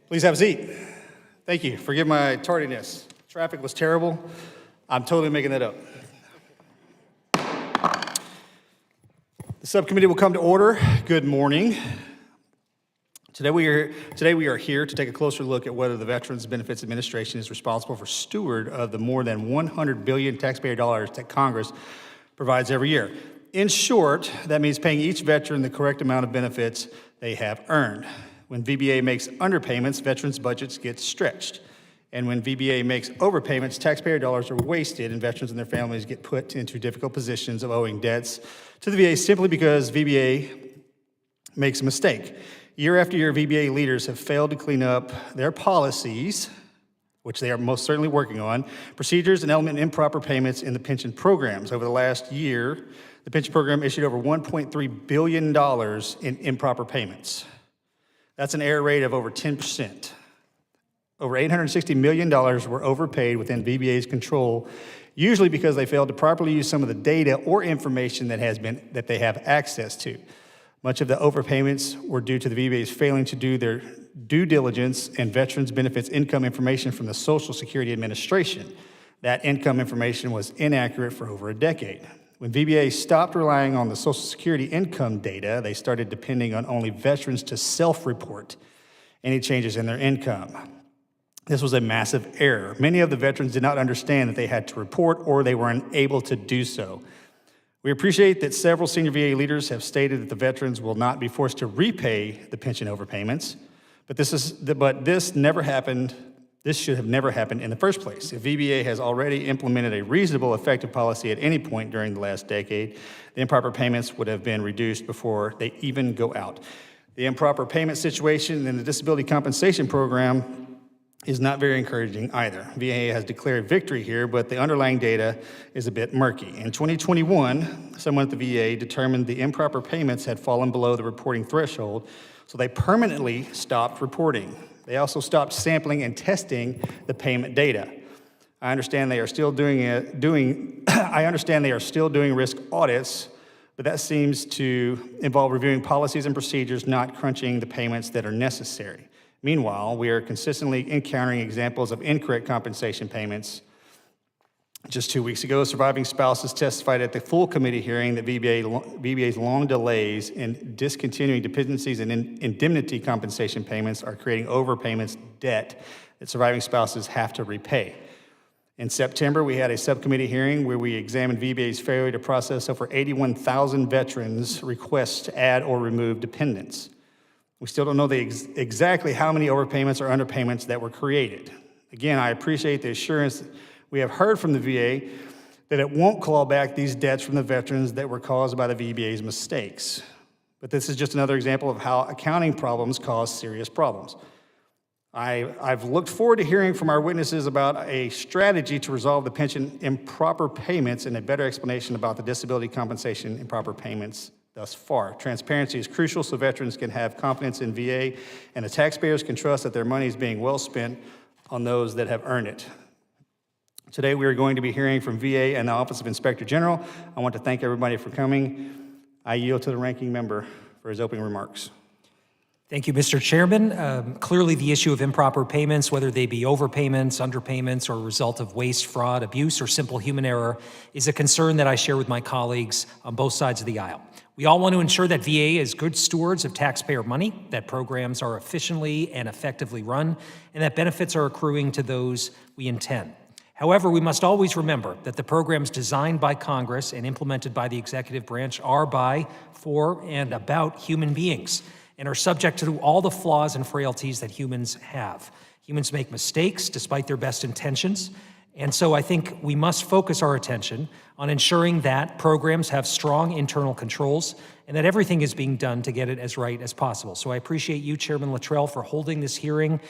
Please have a seat. Thank you. Forgive my tardiness. Traffic was terrible. I'm totally making that up. The subcommittee will come to order. Good morning. Today we are here to take a closer look at whether the Veterans Benefits Administration is responsible for steward of the more than $100 billion taxpayer dollars that Congress provides every year. In short, that means paying each veteran the correct amount of benefits they have earned. When VBA makes underpayments, veterans' budgets get stretched. And when VBA makes overpayments, taxpayer dollars are wasted and veterans and their families get put into difficult positions of owing debts to the VA simply because VBA makes a mistake. Year after year, VBA leaders have failed to clean up their policies, which they are most certainly working on, procedures and element improper payments in the pension programs. Over the last year, the pension program issued over $1.3 billion in improper payments. That's an error rate of over 10%. Over $860 million were overpaid within VBA's control, usually because they failed to properly use some of the data or information that they have access to. Much of the overpayments were due to the VBA's failing to do their due diligence and veterans benefits income information from the Social Security Administration. That income information was inaccurate for over a decade. When VBA stopped relying on the Social Security income data, they started depending on only veterans to self-report any changes in their income. This was a massive error. Many of the veterans did not understand that they had to report or they were unable to do so. We appreciate that several senior VA leaders have stated that the veterans will not be forced to repay the pension overpayments, but this never happened. This should have never happened in the first place. If VBA has already implemented a reasonable, effective policy at any point during the last decade, the improper payments would have been reduced before they even go out. The improper payment situation in the disability compensation program is not very encouraging either. VA has declared victory here, but the underlying data is a bit murky. In 2021, someone at the VA determined the improper payments had fallen below the reporting threshold, so they permanently stopped reporting. They also stopped sampling and testing the payment data. I understand they are still doing risk audits, but that seems to involve reviewing policies and procedures, not crunching the payments that are necessary. Meanwhile, we are consistently encountering examples of incorrect compensation payments. Just 2 weeks ago, surviving spouses testified at the full committee hearing that VBA's long delays in discontinuing dependencies and indemnity compensation payments are creating overpayments debt that surviving spouses have to repay. In September, we had a subcommittee hearing where we examined VBA's failure to process over 81,000 veterans' requests to add or remove dependents. We still don't know exactly how many overpayments or underpayments that were created. Again, I appreciate the assurance we have heard from the VA that it won't claw back these debts from the veterans that were caused by the VBA's mistakes. But this is just another example of how accounting problems cause serious problems. I've looked forward to hearing from our witnesses about a strategy to resolve the pension improper payments and a better explanation about the disability compensation improper payments thus far. Transparency is crucial so veterans can have confidence in VA and the taxpayers can trust that their money is being well spent on those that have earned it. Today we are going to be hearing from VA and the Office of Inspector General. I want to thank everybody for coming. I yield to the ranking member for his opening remarks. Thank you, Mr. Chairman. Clearly the issue of improper payments, whether they be overpayments, underpayments, or a result of waste, fraud, abuse, or simple human error, is a concern that I share with my colleagues on both sides of the aisle. We all want to ensure that VA is good stewards of taxpayer money, that programs are efficiently and effectively run, and that benefits are accruing to those we intend. However, we must always remember that the programs designed by Congress and implemented by the executive branch are by, for, and about human beings, and are subject to all the flaws and frailties that humans have. Humans make mistakes despite their best intentions, and so I think we must focus our attention on ensuring that programs have strong internal controls and that everything is being done to get it as right as possible. So I appreciate you, Chairman Luttrell, for holding this hearing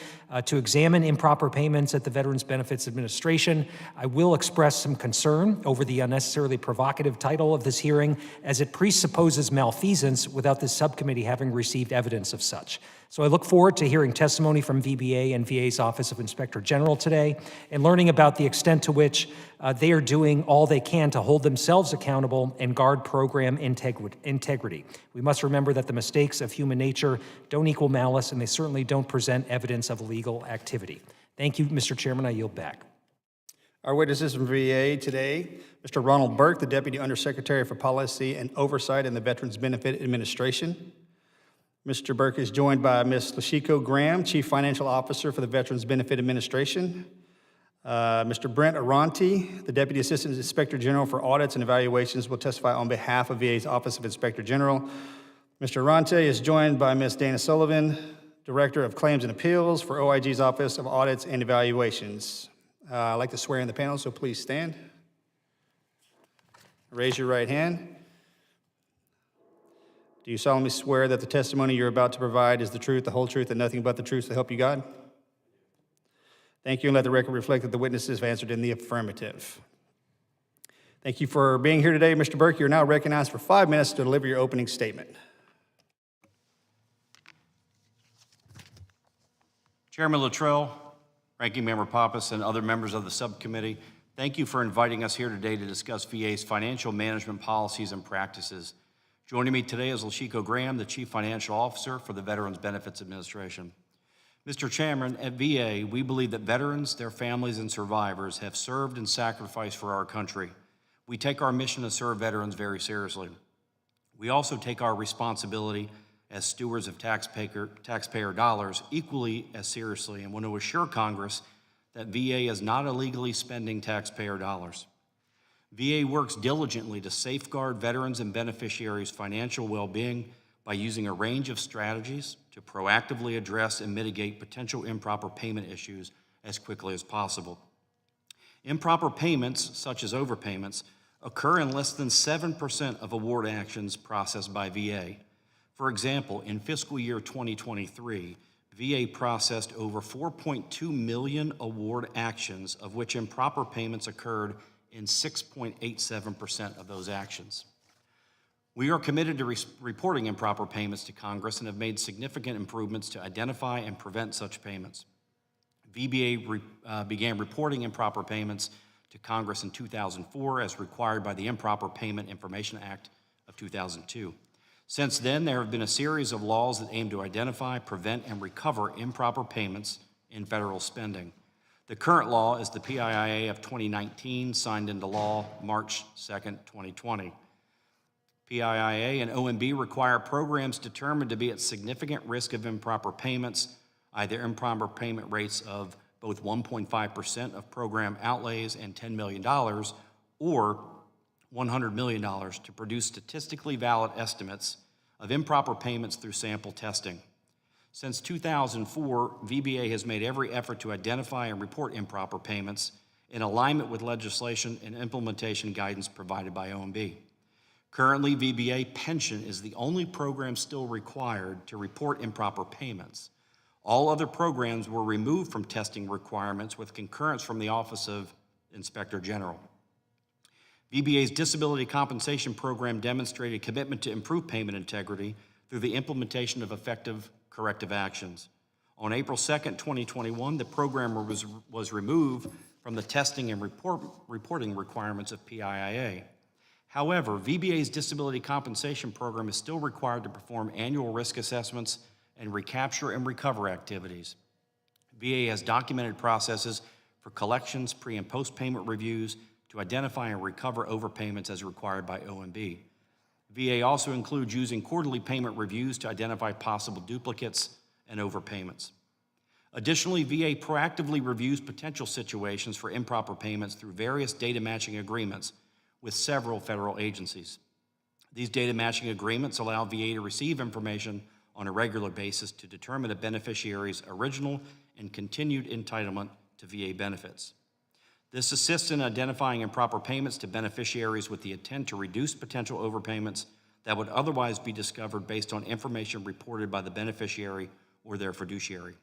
to examine improper payments at the Veterans Benefits Administration. I will express some concern over the unnecessarily provocative title of this hearing, as it presupposes malfeasance without this subcommittee having received evidence of such. So I look forward to hearing testimony from VBA and VA's Office of Inspector General today and learning about the extent to which they are doing all they can to hold themselves accountable and guard program integrity. We must remember that the mistakes of human nature don't equal malice, and they certainly don't present evidence of illegal activity. Thank you, Mr. Chairman. I yield back. Our witnesses from VA today, Mr. Ronald Burke, the Deputy Undersecretary for Policy and Oversight in the Veterans Benefit Administration. Mr. Burke is joined by Ms. Lashiko Graham, Chief Financial Officer for the Veterans Benefit Administration. Mr. Brent Aranti, the Deputy Assistant Inspector General for Audits and Evaluations, will testify on behalf of VA's Office of Inspector General. Mr. Aranti is joined by Ms. Dana Sullivan, Director of Claims and Appeals for OIG's Office of Audits and Evaluations. I'd like to swear in the panel, so please stand. Raise your right hand. Do you solemnly swear that the testimony you're about to provide is the truth, the whole truth, and nothing but the truth to help you God? Thank you, and let the record reflect that the witnesses have answered in the affirmative. Thank you for being here today, Mr. Burke. You're now recognized for 5 minutes to deliver your opening statement. Chairman Luttrell, Ranking Member Pappas, and other members of the subcommittee, thank you for inviting us here today to discuss VA's financial management policies and practices. Joining me today is Lashiko Graham, the Chief Financial Officer for the Veterans Benefits Administration. Mr. Chairman, at VA, we believe that veterans, their families, and survivors have served and sacrificed for our country. We take our mission to serve veterans very seriously. We also take our responsibility as stewards of taxpayer dollars equally as seriously, and want to assure Congress that VA is not illegally spending taxpayer dollars. VA works diligently to safeguard veterans and beneficiaries' financial well-being by using a range of strategies to proactively address and mitigate potential improper payment issues as quickly as possible. Improper payments, such as overpayments, occur in less than 7% of award actions processed by VA. For example, in fiscal year 2023, VA processed over 4.2 million award actions, of which improper payments occurred in 6.87% of those actions. We are committed to reporting improper payments to Congress and have made significant improvements to identify and prevent such payments. VBA began reporting improper payments to Congress in 2004 as required by the Improper Payment Information Act of 2002. Since then, there have been a series of laws that aim to identify, prevent, and recover improper payments in federal spending. The current law is the PIIA of 2019, signed into law March 2nd, 2020. PIIA and OMB require programs determined to be at significant risk of improper payments, either improper payment rates of both 1.5% of program outlays and $10 million, or $100 million, to produce statistically valid estimates of improper payments through sample testing. Since 2004, VBA has made every effort to identify and report improper payments in alignment with legislation and implementation guidance provided by OMB. Currently, VBA pension is the only program still required to report improper payments. All other programs were removed from testing requirements with concurrence from the Office of Inspector General. VBA's disability compensation program demonstrated commitment to improve payment integrity through the implementation of effective corrective actions. On April 2nd, 2021, the program was removed from the testing and reporting requirements of PIIA. However, VBA's disability compensation program is still required to perform annual risk assessments and recapture and recover activities. VA has documented processes for collections, pre- and post-payment reviews to identify and recover overpayments as required by OMB. VA also includes using quarterly payment reviews to identify possible duplicates and overpayments. Additionally, VA proactively reviews potential situations for improper payments through various data matching agreements with several federal agencies. These data matching agreements allow VA to receive information on a regular basis to determine a beneficiary's original and continued entitlement to VA benefits. This assists in identifying improper payments to beneficiaries with the intent to reduce potential overpayments that would otherwise be discovered based on information reported by the beneficiary or their fiduciary.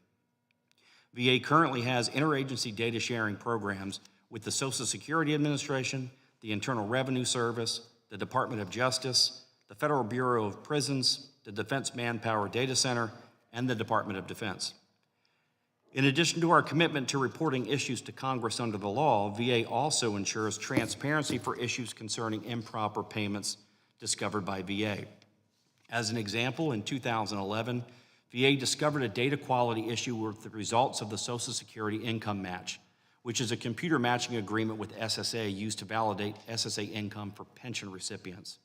VA currently has interagency data sharing programs with the Social Security Administration, the Internal Revenue Service, the Department of Justice, the Federal Bureau of Prisons, the Defense Manpower Data Center, and the Department of Defense. In addition to our commitment to reporting issues to Congress under the law, VA also ensures transparency for issues concerning improper payments discovered by VA. As an example, in 2011, VA discovered a data quality issue with the results of the Social Security income match, which is a computer matching agreement with SSA used to validate SSA income for pension recipients.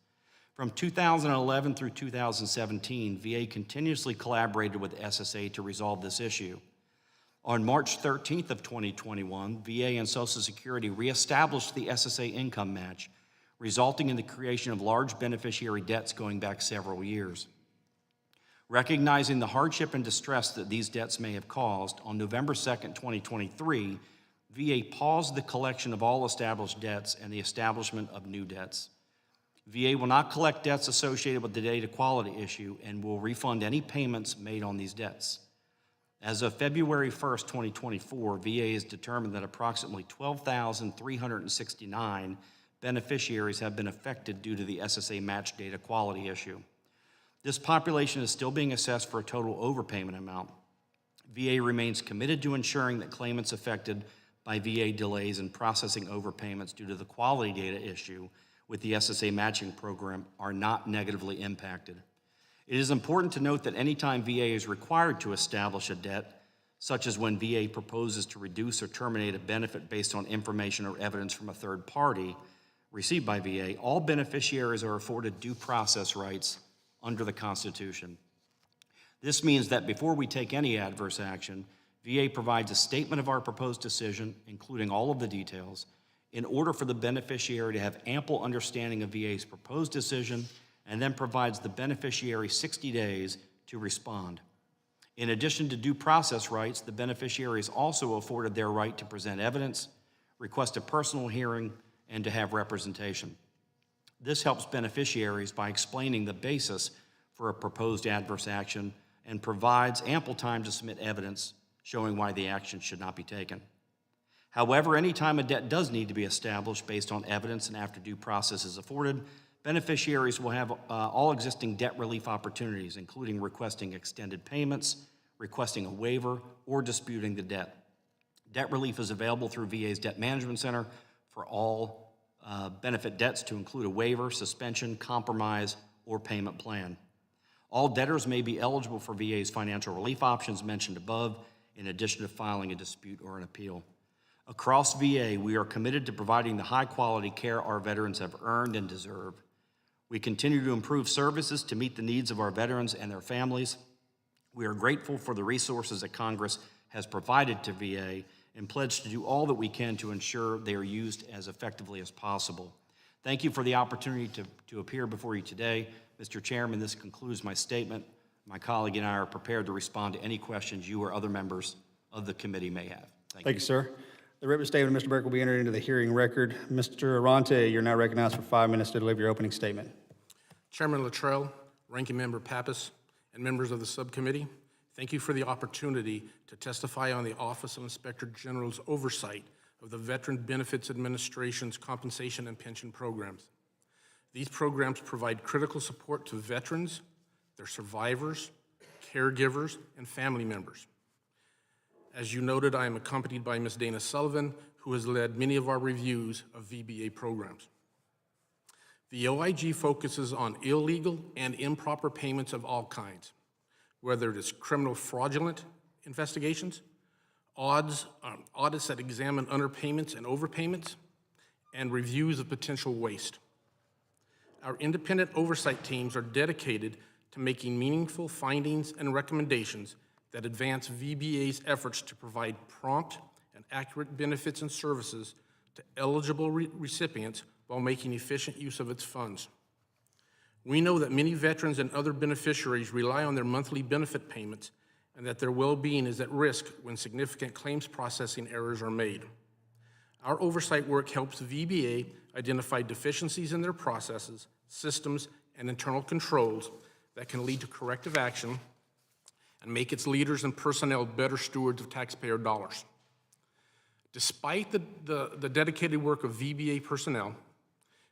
From 2011 through 2017, VA continuously collaborated with SSA to resolve this issue. On March 13th of 2021, VA and Social Security reestablished the SSA income match, resulting in the creation of large beneficiary debts going back several years. Recognizing the hardship and distress that these debts may have caused, on November 2nd, 2023, VA paused the collection of all established debts and the establishment of new debts. VA will not collect debts associated with the data quality issue and will refund any payments made on these debts. As of February 1st, 2024, VA has determined that approximately 12,369 beneficiaries have been affected due to the SSA match data quality issue. This population is still being assessed for a total overpayment amount. VA remains committed to ensuring that claimants affected by VA delays in processing overpayments due to the quality data issue with the SSA matching program are not negatively impacted. It is important to note that anytime VA is required to establish a debt, such as when VA proposes to reduce or terminate a benefit based on information or evidence from a third party received by VA, all beneficiaries are afforded due process rights under the Constitution. This means that before we take any adverse action, VA provides a statement of our proposed decision, including all of the details, in order for the beneficiary to have ample understanding of VA's proposed decision, and then provides the beneficiary 60 days to respond. In addition to due process rights, the beneficiary is also afforded their right to present evidence, request a personal hearing, and to have representation. This helps beneficiaries by explaining the basis for a proposed adverse action and provides ample time to submit evidence showing why the action should not be taken. However, any time a debt does need to be established based on evidence and after due process is afforded, beneficiaries will have all existing debt relief opportunities, including requesting extended payments, requesting a waiver, or disputing the debt. Debt relief is available through VA's Debt Management Center for all benefit debts to include a waiver, suspension, compromise, or payment plan. All debtors may be eligible for VA's financial relief options mentioned above, in addition to filing a dispute or an appeal. Across VA, we are committed to providing the high-quality care our veterans have earned and deserve. We continue to improve services to meet the needs of our veterans and their families. We are grateful for the resources that Congress has provided to VA and pledge to do all that we can to ensure they are used as effectively as possible. Thank you for the opportunity to appear before you today. Mr. Chairman, this concludes my statement. My colleague and I are prepared to respond to any questions you or other members of the committee may have. Thank you. Thank you, sir. The written statement of Mr. Burke will be entered into the hearing record. Mr. Arante, you're now recognized for 5 minutes to deliver your opening statement. Chairman Luttrell, Ranking Member Pappas, and members of the subcommittee, thank you for the opportunity to testify on the Office of Inspector General's oversight of the Veteran Benefits Administration's compensation and pension programs. These programs provide critical support to veterans, their survivors, caregivers, and family members. As you noted, I am accompanied by Ms. Dana Sullivan, who has led many of our reviews of VBA programs. The OIG focuses on illegal and improper payments of all kinds, whether it is criminal fraudulent investigations, audits that examine underpayments and overpayments, and reviews of potential waste. Our independent oversight teams are dedicated to making meaningful findings and recommendations that advance VBA's efforts to provide prompt and accurate benefits and services to eligible recipients while making efficient use of its funds. We know that many veterans and other beneficiaries rely on their monthly benefit payments and that their well-being is at risk when significant claims processing errors are made. Our oversight work helps VBA identify deficiencies in their processes, systems, and internal controls that can lead to corrective action and make its leaders and personnel better stewards of taxpayer dollars. Despite the dedicated work of VBA personnel,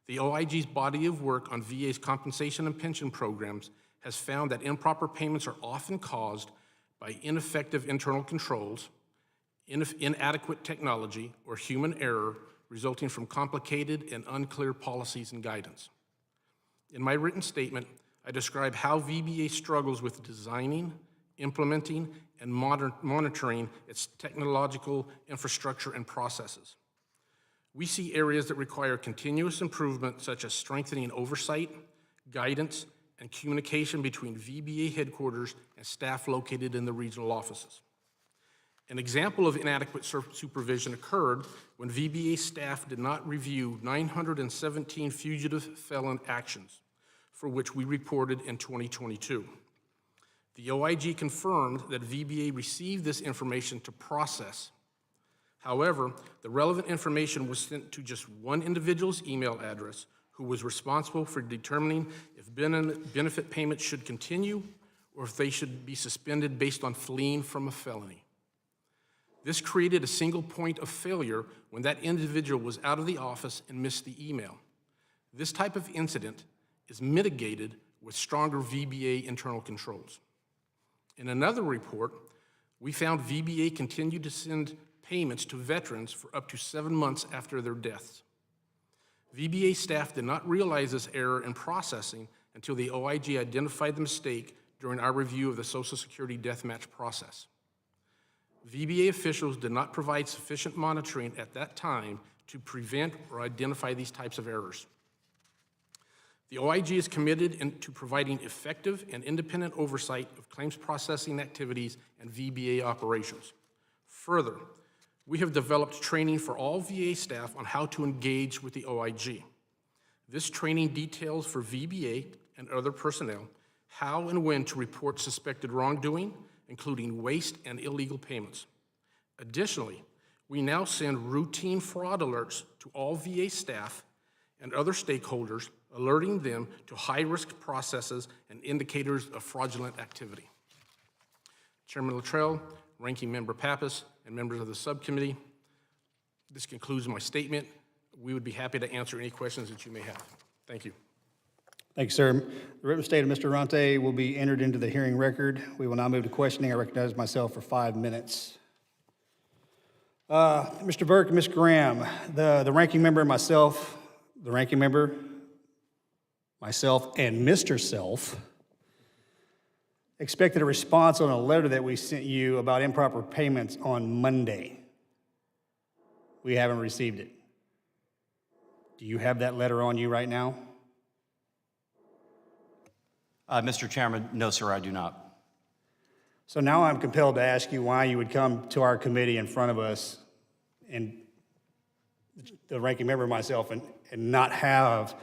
the OIG's body of work on VA's compensation and pension programs has found that improper payments are often caused by ineffective internal controls, inadequate technology, or human error resulting from complicated and unclear policies and guidance. In my written statement, I describe how VBA struggles with designing, implementing, and monitoring its technological infrastructure and processes. We see areas that require continuous improvement, such as strengthening oversight, guidance, and communication between VBA headquarters and staff located in the regional offices. An example of inadequate supervision occurred when VBA staff did not review 917 fugitive felon actions, for which we reported in 2022. The OIG confirmed that VBA received this information to process. However, the relevant information was sent to just one individual's email address, who was responsible for determining if benefit payments should continue or if they should be suspended based on fleeing from a felony. This created a single point of failure when that individual was out of the office and missed the email. This type of incident is mitigated with stronger VBA internal controls. In another report, we found VBA continued to send payments to veterans for up to 7 months after their deaths. VBA staff did not realize this error in processing until the OIG identified the mistake during our review of the Social Security death match process. VBA officials did not provide sufficient monitoring at that time to prevent or identify these types of errors. The OIG is committed to providing effective and independent oversight of claims processing activities and VBA operations. Further, we have developed training for all VA staff on how to engage with the OIG. This training details for VBA and other personnel how and when to report suspected wrongdoing, including waste and illegal payments. Additionally, we now send routine fraud alerts to all VA staff and other stakeholders, alerting them to high-risk processes and indicators of fraudulent activity. Chairman Luttrell, Ranking Member Pappas, and members of the subcommittee, this concludes my statement. We would be happy to answer any questions that you may have. Thank you. Thank you, sir. The written statement of Mr. Arante will be entered into the hearing record. We will now move to questioning. I recognize myself for 5 minutes. Mr. Burke and Ms. Graham, the ranking member and myself, the ranking member, myself, and Mr. Self expected a response on a letter that we sent you about improper payments on Monday. We haven't received it. Do you have that letter on you right now? Mr. Chairman, no, sir, I do not. So now I'm compelled to ask you why you would come to our committee in front of us and the ranking member and myself and not have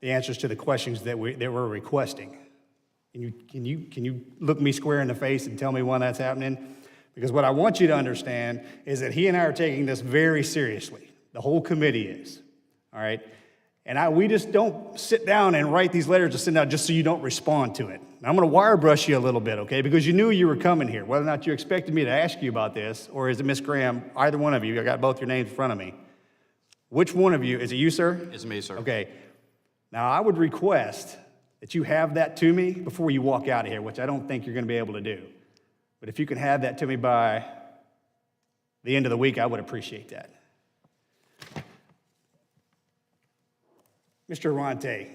the answers to the questions that we're requesting. Can you look me square in the face and tell me why that's happening? Because what I want you to understand is that he and I are taking this very seriously. The whole committee is, all right? And we just don't sit down and write these letters to send out just so you don't respond to it. Now, I'm going to wire brush you a little bit, okay? Because you knew you were coming here. Whether or not you expected me to ask you about this, or is it Ms. Graham, either one of you, I got both your names in front of me. Which one of you, is it you, sir? It's me, sir. Okay. Now, I would request that you have that to me before you walk out of here, which I don't think you're going to be able to do. But if you can have that to me by the end of the week, I would appreciate that. Mr. Arante,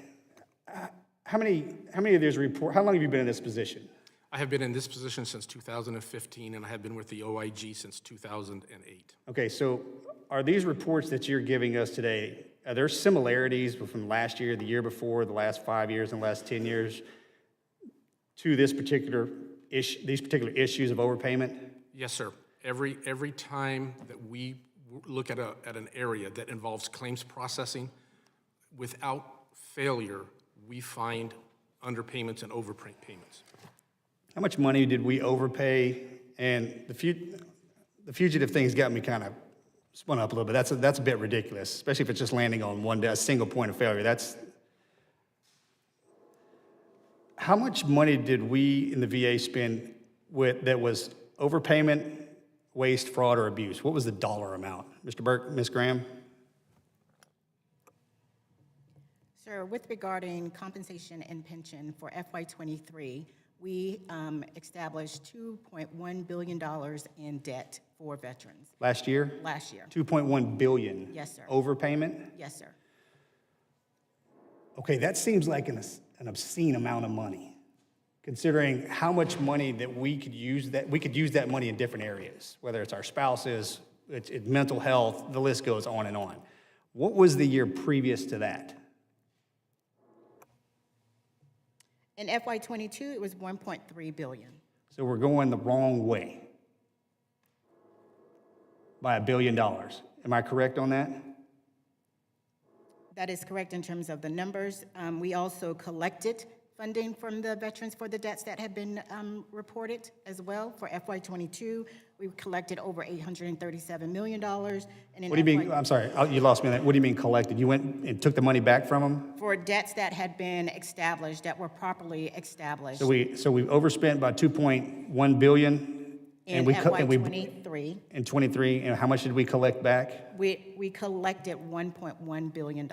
how many of these reports, how long have you been in this position? I have been in this position since 2015, and I have been with the OIG since 2008. Okay, so are these reports that you're giving us today, are there similarities from last year, the year before, the last 5 years, and the last 10 years to this particular these particular issues of overpayment? Yes, sir. Every time that we look at an area that involves claims processing, without failure, we find underpayments and overpayments. How much money did we overpay? And the fugitive thing's got me kind of spun up a little bit. That's a bit ridiculous, especially if it's just landing on a single point of failure. How much money did we in the VA spend that was overpayment, waste, fraud, or abuse? What was the dollar amount? Mr. Burke, Ms. Graham? Sir, with regarding compensation and pension for FY23, we established $2.1 billion in debt for veterans Last year? last year. 2.1 billion. Yes, sir. Overpayment? Yes, sir. Okay, that seems like an obscene amount of money, considering how much money that we could use that money in different areas, whether it's our spouses, it's mental health, the list goes on and on. What was the year previous to that? In FY22, it was $1.3 billion. So we're going the wrong way by $1 billion. Am I correct on that? That is correct in terms of the numbers. We also collected funding from the veterans for the debts that have been reported as well. For FY22, we collected over $837 million. And in What do you mean, I'm sorry, you lost me on that. What do you mean collected? You went and took the money back from them? For debts that had been established, that were properly established. So we overspent by 2.1 billion? In we FY23, in 23, and how much did we collect back? we collected $1.1 billion.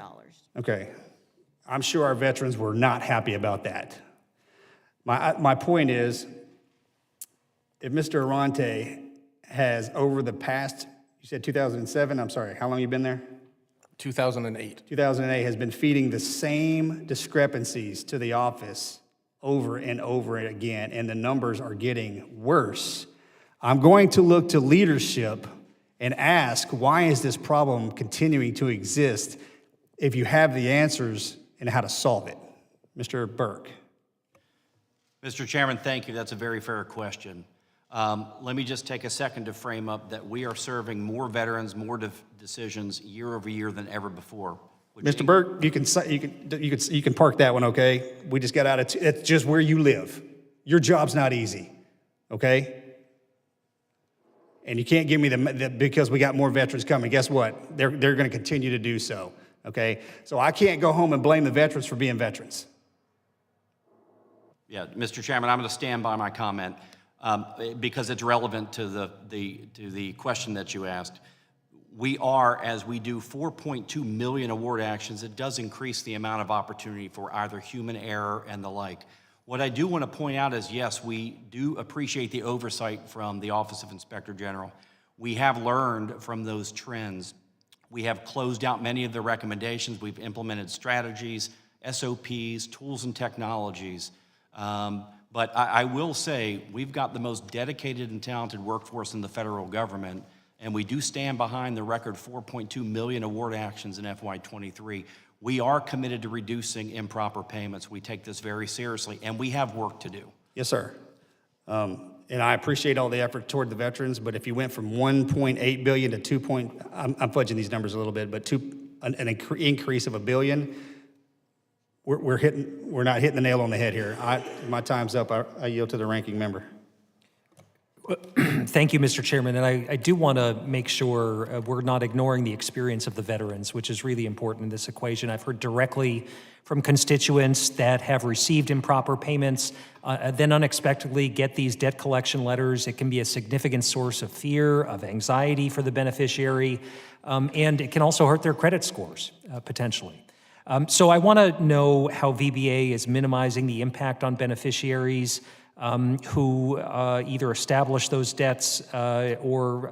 Okay. I'm sure our veterans were not happy about that. My point is, if Mr. Arante has over the past, you said 2007, I'm sorry, how long you been there? 2008. 2008 has been feeding the same discrepancies to the office over and over again, and the numbers are getting worse. I'm going to look to leadership and ask, why is this problem continuing to exist if you have the answers and how to solve it? Mr. Burke. Mr. Chairman, thank you. That's a very fair question. Let me just take a second to frame up that we are serving more veterans, more decisions year over year than ever before. Mr. Burke, you can park that one, okay? We just got out of, it's just where you live. Your job's not easy, okay? And you can't give me the because we got more veterans coming. Guess what? They're going to continue to do so, okay? So I can't go home and blame the veterans for being veterans. Yeah, Mr. Chairman, I'm going to stand by my comment because it's relevant to the question that you asked. We are, as we do 4.2 million award actions, it does increase the amount of opportunity for either human error and the like. What I do want to point out is, yes, we do appreciate the oversight from the Office of Inspector General. We have learned from those trends. We have closed out many of the recommendations. We've implemented strategies, SOPs, tools and technologies. But I will say we've got the most dedicated and talented workforce in the federal government, and we do stand behind the record 4.2 million award actions in FY23. We are committed to reducing improper payments. We take this very seriously, and we have work to do. Yes, sir. And I appreciate all the effort toward the veterans, but if you went from 1.8 billion to 2. I'm fudging these numbers a little bit, but an increase of $1 billion, we're not hitting the nail on the head here. My time's up. I yield to the ranking member. Thank you, Mr. Chairman, and I do want to make sure we're not ignoring the experience of the veterans, which is really important in this equation. I've heard directly from constituents that have received improper payments, then unexpectedly get these debt collection letters. It can be a significant source of fear, of anxiety for the beneficiary, and it can also hurt their credit scores, potentially. So I want to know how VBA is minimizing the impact on beneficiaries who either establish those debts or,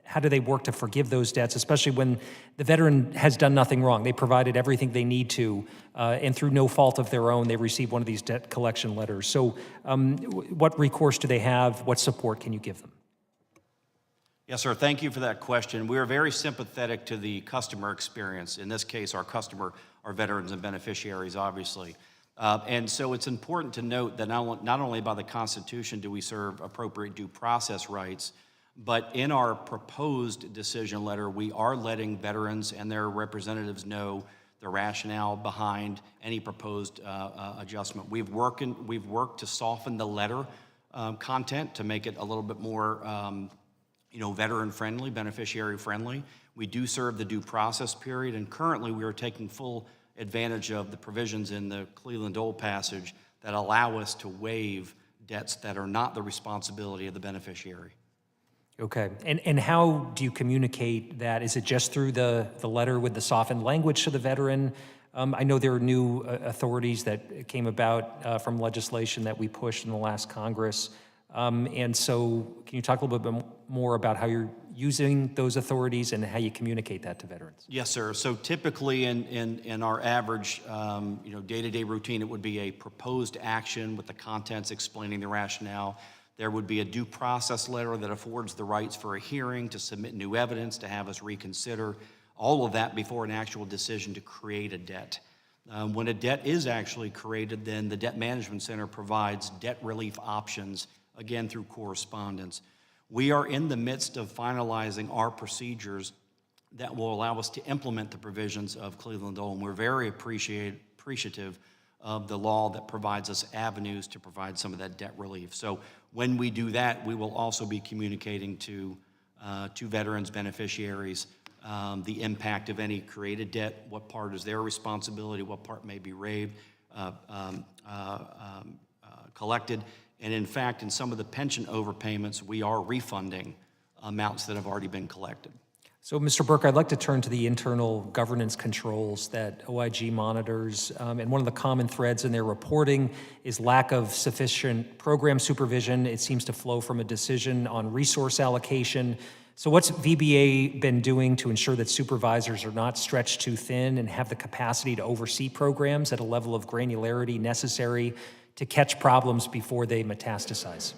how do they work to forgive those debts, especially when the veteran has done nothing wrong. They provided everything they need to, and through no fault of their own, they receive one of these debt collection letters. So what recourse do they have? What support can you give them? Yes, sir. Thank you for that question. We are very sympathetic to the customer experience. In this case, our customer are veterans and beneficiaries, obviously. And so it's important to note that not only by the Constitution do we serve appropriate due process rights, but in our proposed decision letter, we are letting veterans and their representatives know the rationale behind any proposed adjustment. We've worked to soften the letter content to make it a little bit more veteran-friendly, beneficiary-friendly. We do serve the due process period, and currently we are taking full advantage of the provisions in the Cleveland-Dole passage that allow us to waive debts that are not the responsibility of the beneficiary. Okay, and how do you communicate that? Is it just through the letter with the softened language to the veteran? I know there are new authorities that came about from legislation that we pushed in the last Congress. And so can you talk a little bit more about how you're using those authorities and how you communicate that to veterans? Yes, sir. So typically in our average, day-to-day routine, it would be a proposed action with the contents explaining the rationale. There would be a due process letter that affords the rights for a hearing, to submit new evidence, to have us reconsider, all of that before an actual decision to create a debt. When a debt is actually created, then the Debt Management Center provides debt relief options, again through correspondence. We are in the midst of finalizing our procedures that will allow us to implement the provisions of Cleveland Dole, and we're very appreciative of the law that provides us avenues to provide some of that debt relief. So when we do that, we will also be communicating to veterans, beneficiaries, the impact of any created debt, what part is their responsibility, what part may be collected. And in fact, in some of the pension overpayments, we are refunding amounts that have already been collected. So, Mr. Burke, I'd like to turn to the internal governance controls that OIG monitors. And one of the common threads in their reporting is lack of sufficient program supervision. It seems to flow from a decision on resource allocation. So what's VBA been doing to ensure that supervisors are not stretched too thin and have the capacity to oversee programs at a level of granularity necessary to catch problems before they metastasize?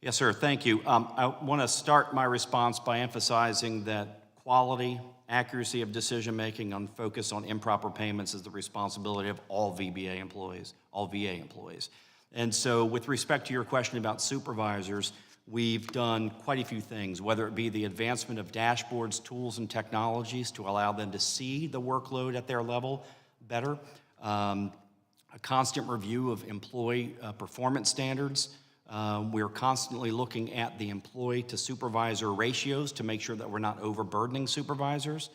Yes, sir. Thank you. I want to start my response by emphasizing that quality, accuracy of decision-making, and focus on improper payments is the responsibility of all VBA employees, all VA employees. And so with respect to your question about supervisors, we've done quite a few things, whether it be the advancement of dashboards, tools, and technologies to allow them to see the workload at their level better, a constant review of employee performance standards. We're constantly looking at the employee to supervisor ratios to make sure that we're not overburdening supervisors.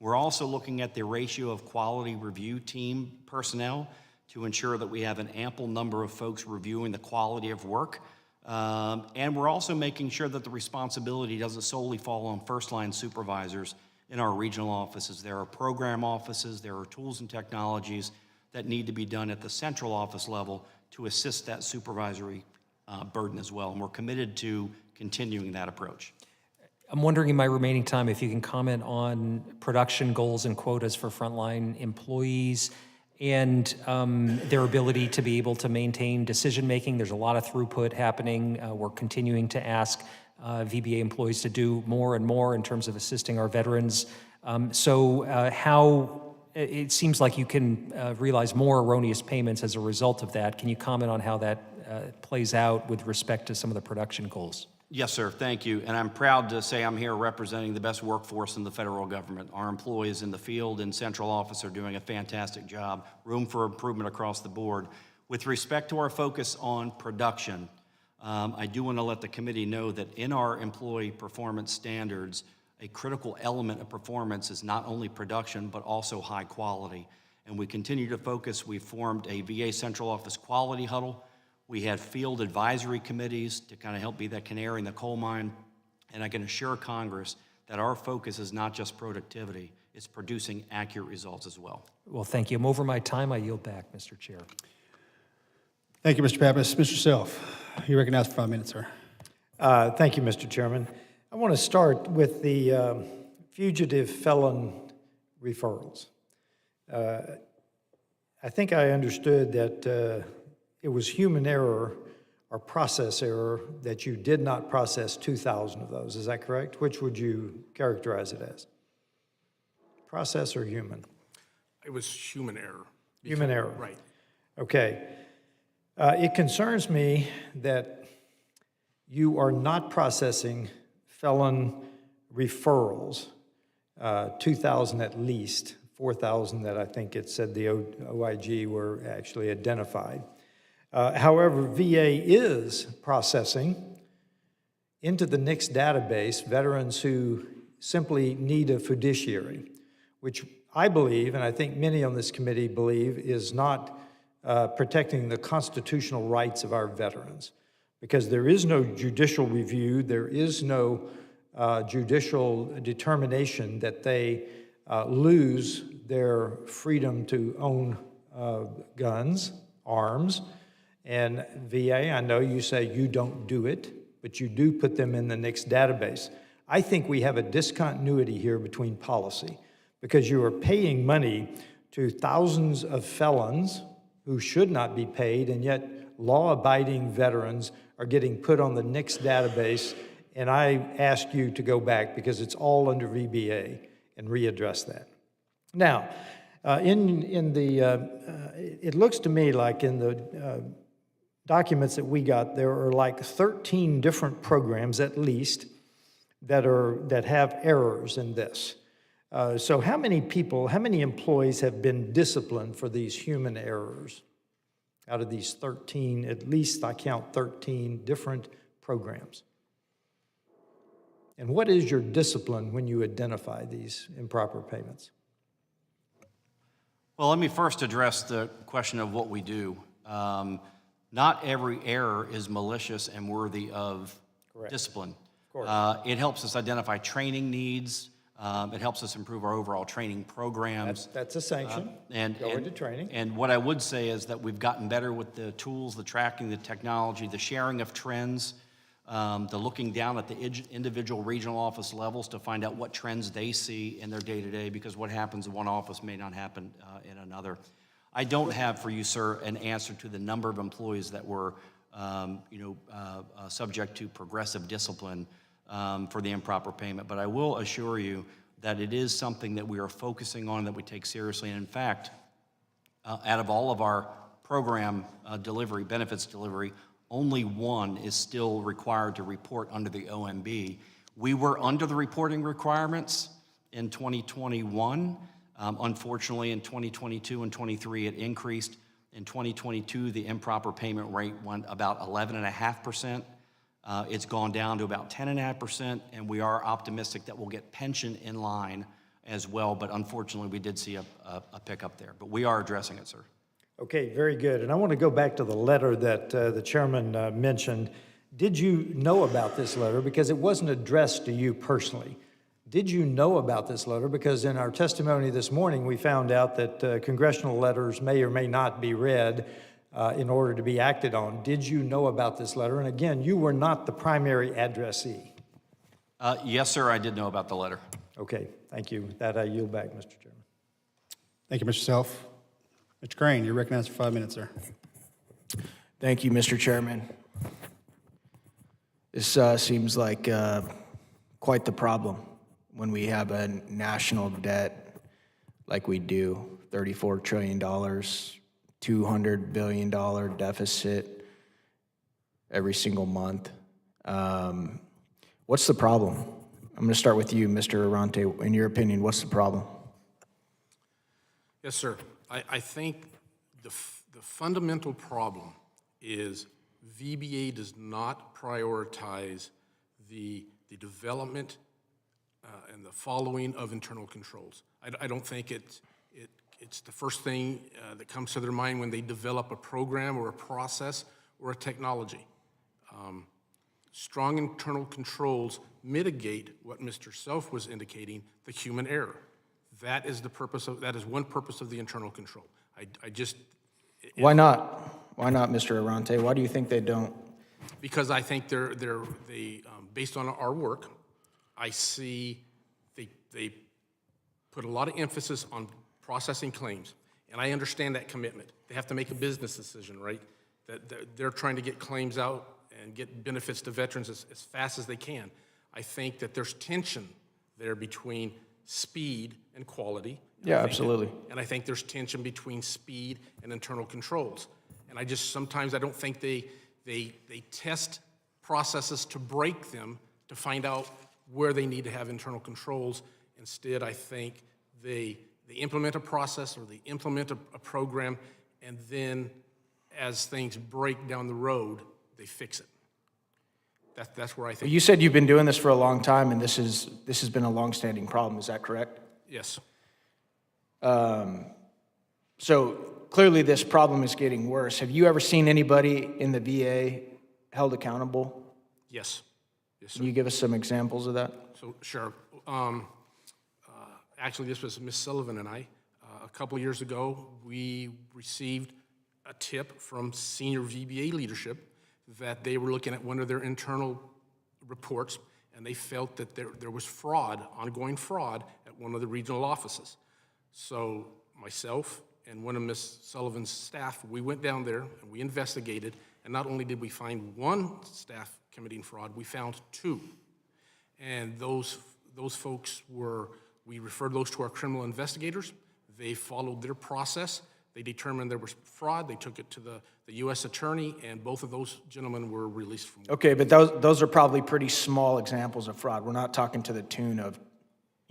We're also looking at the ratio of quality review team personnel to ensure that we have an ample number of folks reviewing the quality of work. And we're also making sure that the responsibility doesn't solely fall on first-line supervisors in our regional offices. There are program offices, there are tools and technologies that need to be done at the central office level to assist that supervisory burden as well, and we're committed to continuing that approach. I'm wondering in my remaining time if you can comment on production goals and quotas for frontline employees and their ability to be able to maintain decision-making. There's a lot of throughput happening. We're continuing to ask VBA employees to do more and more in terms of assisting our veterans. How it seems like you can realize more erroneous payments as a result of that. Can you comment on how that plays out with respect to some of the production goals? Yes, sir. Thank you. And I'm proud to say I'm here representing the best workforce in the federal government. Our employees in the field and central office are doing a fantastic job. Room for improvement across the board. With respect to our focus on production, I do want to let the committee know that in our employee performance standards, a critical element of performance is not only production, but also high quality. And we continue to focus. We formed a VA central office quality huddle. We had field advisory committees to kind of help be that canary in the coal mine. And I can assure Congress that our focus is not just productivity, it's producing accurate results as well. Well, thank you. I'm over my time. I yield back, Mr. Chair. Thank you, Mr. Pappas. Mr. Self, you're recognized for 5 minutes, sir. Thank you, Mr. Chairman. I want to start with the fugitive felon referrals. I think I understood that it was human error or process error that you did not process 2,000 of those. Is that correct? Which would you characterize it as? Process or human? It was human error. Human error. Right. Okay. It concerns me that you are not processing felon referrals, 2,000 at least, 4,000 that I think it said the OIG were actually identified. However, VA is processing into the NICS database veterans who simply need a fiduciary, which I believe, and I think many on this committee believe, is not protecting the constitutional rights of our veterans, because there is no judicial review, there is no judicial determination that they lose their freedom to own guns, arms. And VA, I know you say you don't do it, but you do put them in the NICS database. I think we have a discontinuity here between policy, because you are paying money to thousands of felons who should not be paid, and yet law-abiding veterans are getting put on the NICS database, and I ask you to go back, because it's all under VBA, and readdress that. Now, it looks to me like in the documents that we got, there are like 13 different programs at least that have errors in this. So how many employees have been disciplined for these human errors out of these 13, at least I count 13 different programs? And what is your discipline when you identify these improper payments? Well, let me first address the question of what we do. Not every error is malicious and worthy of discipline. Of course. It helps us identify training needs. It helps us improve our overall training programs. That's a sanction. Go into training. And what I would say is that we've gotten better with the tools, the tracking, the technology, the sharing of trends, the looking down at the individual regional office levels to find out what trends they see in their day-to-day, because what happens in one office may not happen in another. I don't have for you, sir, an answer to the number of employees that were subject to progressive discipline for the improper payment, but I will assure you that it is something that we are focusing on, that we take seriously. And in fact, out of all of our program delivery, benefits delivery, only one is still required to report under the OMB. We were under the reporting requirements in 2021. Unfortunately, in 2022 and 23, it increased. In 2022, the improper payment rate went about 11.5%. It's gone down to about 10.5%, and we are optimistic that we'll get pension in line as well, but unfortunately, we did see a pickup there. But we are addressing it, sir. Okay, very good. And I want to go back to the letter that the chairman mentioned. Did you know about this letter? Because it wasn't addressed to you personally. Did you know about this letter? Because in our testimony this morning, we found out that congressional letters may or may not be read in order to be acted on. Did you know about this letter? And again, you were not the primary addressee. Yes, sir, I did know about the letter. Okay, thank you. With that, I yield back, Mr. Chairman. Thank you, Mr. Self. Mr. Crane, you're recognized for 5 minutes, sir. Thank you, Mr. Chairman. This seems like quite the problem when we have a national debt like we do, $34 trillion, $200 billion deficit every single month. What's the problem? I'm going to start with you, Mr. Arante. In your opinion, what's the problem? Yes, sir. I think the fundamental problem is VBA does not prioritize the development and the following of internal controls. I don't think it's the first thing that comes to their mind when they develop a program or a process or a technology. Strong internal controls mitigate what Mr. Self was indicating, the human error. That is one purpose of the internal control. Why not? Why not, Mr. Arante? Why do you think they don't? Because I think they based on our work, I see they put a lot of emphasis on processing claims, and I understand that commitment. They have to make a business decision, right? That they're trying to get claims out and get benefits to veterans as fast as they can. I think that there's tension there between speed and quality. Yeah, absolutely. And I think there's tension between speed and internal controls. And sometimes I don't think they test processes to break them to find out where they need to have internal controls. Instead, I think they implement a process or they implement a program, and then as things break down the road, they fix it. That's where I think. You said you've been doing this for a long time, and this has been a long-standing problem. Is that correct? Yes. So clearly this problem is getting worse. Have you ever seen anybody in the VA held accountable? Yes. Yes, sir. Can you give us some examples of that? So, sure. Actually, this was Ms. Sullivan and I. A couple of years ago, we received a tip from senior VBA leadership that they were looking at one of their internal reports, and they felt that there was fraud, ongoing fraud, at one of the regional offices. So myself and one of Ms. Sullivan's staff, we went down there and we investigated, and not only did we find one staff committing fraud, we found two. And those folks we referred those to our criminal investigators. They followed their process. They determined there was fraud. They took it to the U.S. attorney, and both of those gentlemen were released from work. Okay, but those are probably pretty small examples of fraud. We're not talking to the tune of,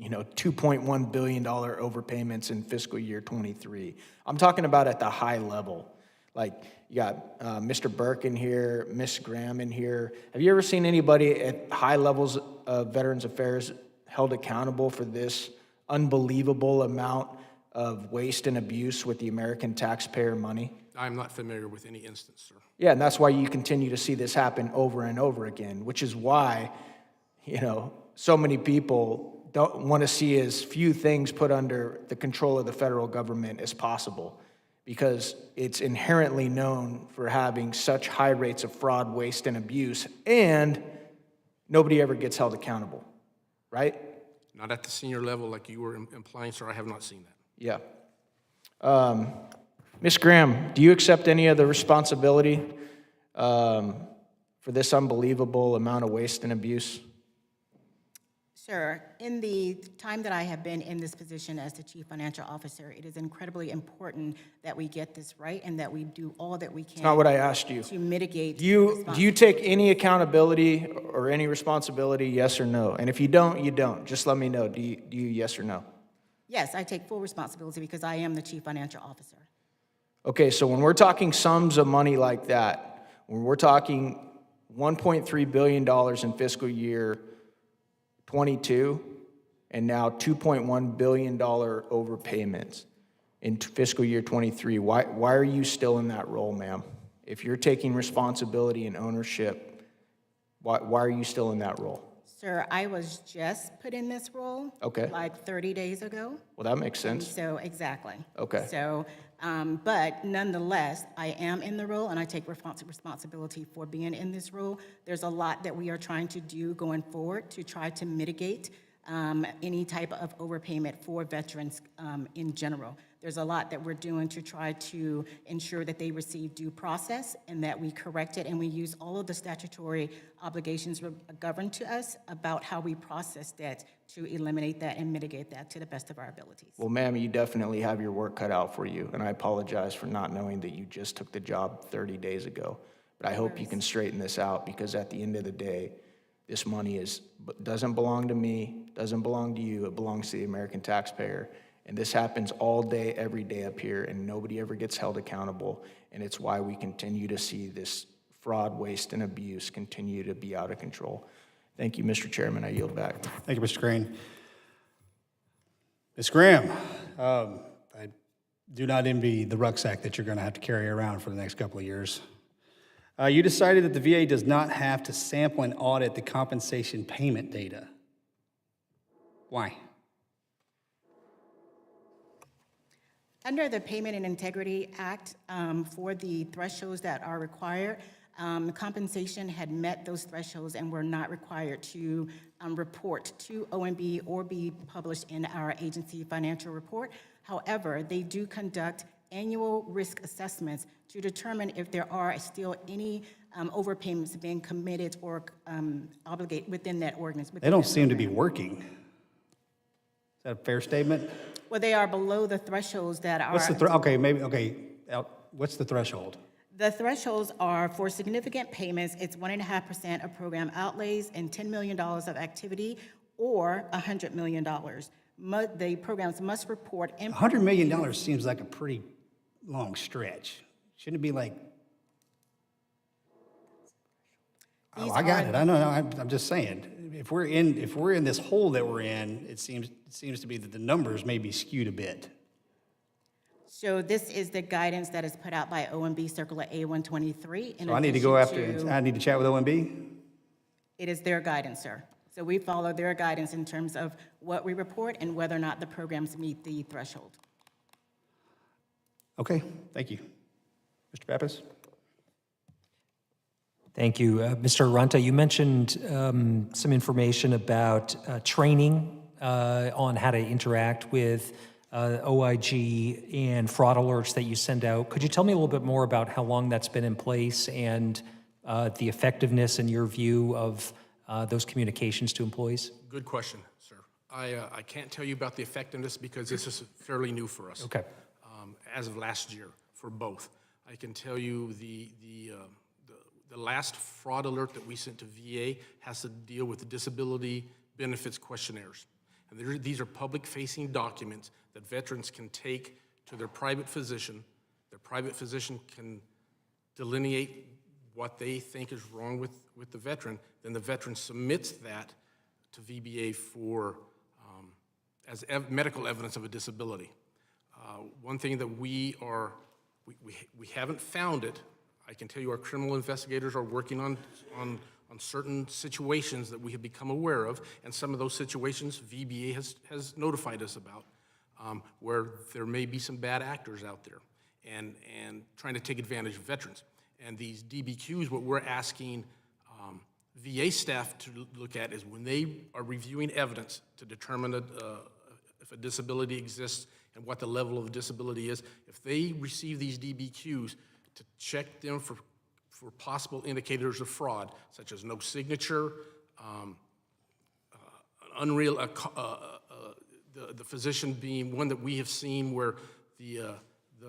$2.1 billion overpayments in fiscal year 23. I'm talking about at the high level. Like, you got Mr. Burke in here, Ms. Graham in here. Have you ever seen anybody at high levels of Veterans Affairs held accountable for this unbelievable amount of waste and abuse with the American taxpayer money? I'm not familiar with any instance, sir. Yeah, and that's why you continue to see this happen over and over again, which is why, so many people don't want to see as few things put under the control of the federal government as possible, because it's inherently known for having such high rates of fraud, waste, and abuse, and nobody ever gets held accountable, right? Not at the senior level like you were implying, sir. I have not seen that. Yeah. Ms. Graham, do you accept any of the responsibility for this unbelievable amount of waste and abuse? Sure. In the time that I have been in this position as the Chief Financial Officer, it is incredibly important that we get this right and that we do all that we can. That's not what I asked you. To mitigate. Do you take any accountability or any responsibility, yes or no? And if you don't, you don't. Just let me know. Do you yes or no? Yes, I take full responsibility because I am the Chief Financial Officer. Okay, so when we're talking sums of money like that, when we're talking $1.3 billion in fiscal year 22, and now $2.1 billion overpayments in fiscal year 23. Why are you still in that role, ma'am? If you're taking responsibility and ownership, why are you still in that role? Sir, I was just put in this role like 30 days ago. Well, that makes sense. So, exactly. Okay. So, but nonetheless, I am in the role and I take responsibility for being in this role. There's a lot that we are trying to do going forward to try to mitigate any type of overpayment for veterans in general. There's a lot that we're doing to try to ensure that they receive due process and that we correct it and we use all of the statutory obligations governed to us about how we process that to eliminate that and mitigate that to the best of our abilities. Well, ma'am, you definitely have your work cut out for you, and I apologize for not knowing that you just took the job 30 days ago. But I hope you can straighten this out, because at the end of the day, this money doesn't belong to me, doesn't belong to you, it belongs to the American taxpayer. And this happens all day, every day up here, and nobody ever gets held accountable. And it's why we continue to see this fraud, waste, and abuse continue to be out of control. Thank you, Mr. Chairman. I yield back. Thank you, Mr. Crane. Ms. Graham, I do not envy the rucksack that you're going to have to carry around for the next couple of years. You decided that the VA does not have to sample and audit the compensation payment data. Why? Under the Payment and Integrity Act, for the thresholds that are required, compensation had met those thresholds and were not required to report to OMB or be published in our agency financial report. However, they do conduct annual risk assessments to determine if there are still any overpayments being committed or obligated within that organization. They don't seem to be working. Is that a fair statement? Well, they are below the thresholds that are. What's the what's the threshold? The thresholds are for significant payments, it's 1.5% of program outlays and $10 million of activity, or $100 million. The programs must report. $100 million seems like a pretty long stretch. Shouldn't it be like? Oh, I got it. I know. I'm just saying. If we're in this hole that we're in, it seems to be that the numbers may be skewed a bit. So this is the guidance that is put out by OMB Circular A123. So I need to go after. I need to chat with OMB. It is their guidance, sir. So we follow their guidance in terms of what we report and whether or not the programs meet the threshold. Okay, thank you. Mr. Pappas? Thank you. Mr. Arunta, you mentioned some information about training on how to interact with OIG and fraud alerts that you send out. Could you tell me a little bit more about how long that's been in place and the effectiveness, in your view, of those communications to employees? Good question, sir. I can't tell you about the effectiveness because this is fairly new for us. Okay. As of last year, for both. I can tell you the last fraud alert that we sent to VA has to deal with the disability benefits questionnaires. And these are public-facing documents that veterans can take to their private physician. Their private physician can delineate what they think is wrong with the veteran. Then the veteran submits that to VBA for as medical evidence of a disability. One thing that we haven't found it. I can tell you our criminal investigators are working on certain situations that we have become aware of, and some of those situations VBA has notified us about, where there may be some bad actors out there and trying to take advantage of veterans. And these DBQs, what we're asking VA staff to look at is when they are reviewing evidence to determine if a disability exists and what the level of disability is, if they receive these DBQs, to check them for possible indicators of fraud, such as no signature, the physician being one that we have seen where the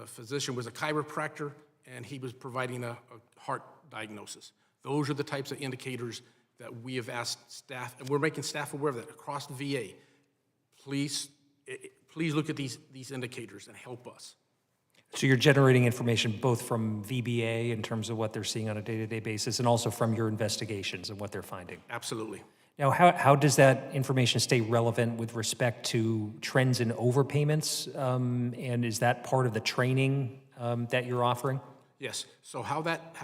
physician was a chiropractor and he was providing a heart diagnosis. Those are the types of indicators that we have asked staff, and we're making staff aware of that across the VA. Please look at these indicators and help us. So you're generating information both from VBA in terms of what they're seeing on a day-to-day basis and also from your investigations and what they're finding. Absolutely. Now, how does that information stay relevant with respect to trends in overpayments? And is that part of the training that you're offering? Yes. So how that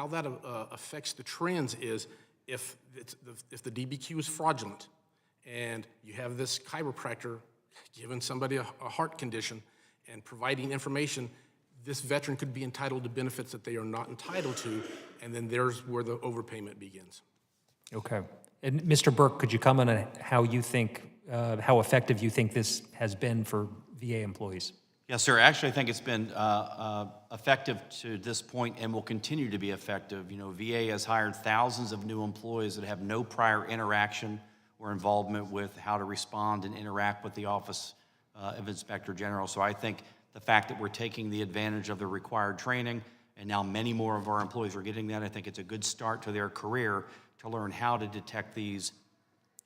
affects the trends is if the DBQ is fraudulent and you have this chiropractor giving somebody a heart condition and providing information, this veteran could be entitled to benefits that they are not entitled to, and then there's where the overpayment begins. Okay. And Mr. Burke, could you comment on how you think, how effective you think this has been for VA employees? Yes, sir. Actually, I think it's been effective to this point and will continue to be effective. You know, VA has hired thousands of new employees that have no prior interaction or involvement with how to respond and interact with the Office of Inspector General. So I think the fact that we're taking the advantage of the required training, and now many more of our employees are getting that, I think it's a good start to their career to learn how to detect these,